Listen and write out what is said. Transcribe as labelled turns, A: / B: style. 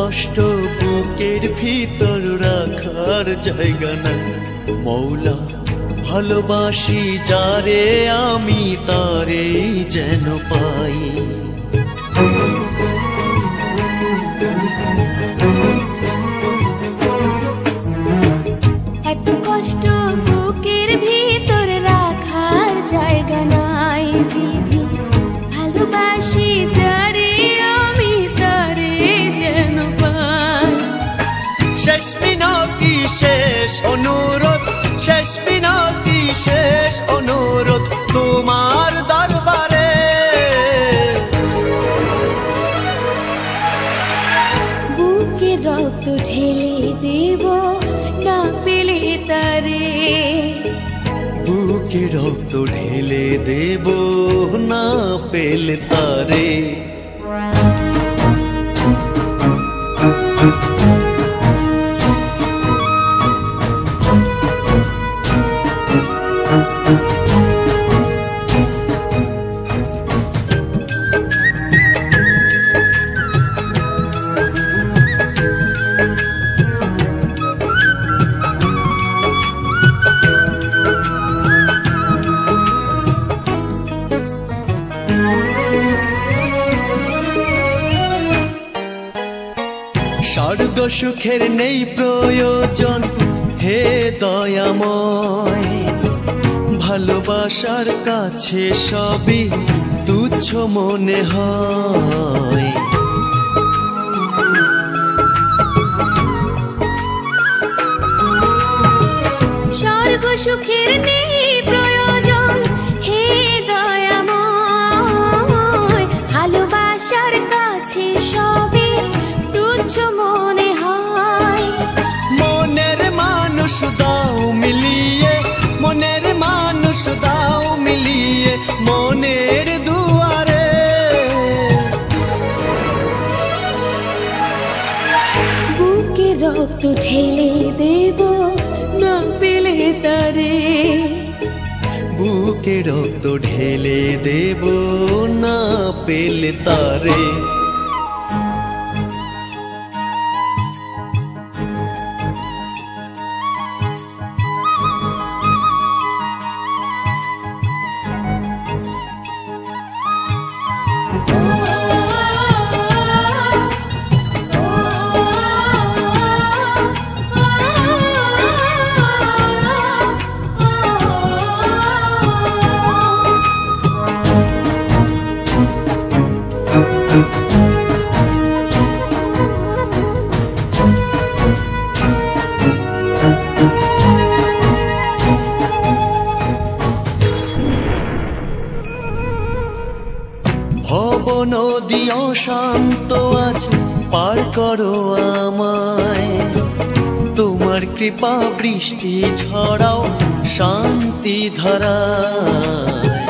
A: কষ্ট বুকের ভিতর রাখার জায়গা নাই। মৌলা ভালোবাসি যারে আমি তারেই যেন পাই।
B: এত কষ্ট বুকের ভিতর রাখার জায়গা নাই দিদি, ভালোবাসি যারে আমি তারে যেন পাই।
A: শেষ মিনতি শেষ অনুরোধ, শেষ মিনতি শেষ অনুরোধ তোমার দরবারে।
B: বুকে রক্ত ঢেলে দেব না পেলে তারে,
A: বুকে রক্ত ঢেলে দেব না পেলে তারে। স্বর্গ সুখের নেই প্রয়োজন হে দয়াময়, ভালোবাসার কাছে সবই তুচ্ছ মনে হয়।
B: স্বর্গ সুখের নেই প্রয়োজন হে দয়াময়, ভালোবাসার কাছে সবই তুচ্ছ মনে হয়।
A: মনের মানুষ দাও মিলিয়ে, মনের মানুষ দাও মিলিয়ে মনের দুয়ারে।
B: বুকে রক্ত ঢেলে দেব না পেলে তারে,
A: বুকে রক্ত ঢেলে দেব না পেলে তারে। ভব নদী অশান্ত আজ পার করো আমায়, তোমার কৃপা বৃষ্টি ঝরাও শান্তি ধারায়।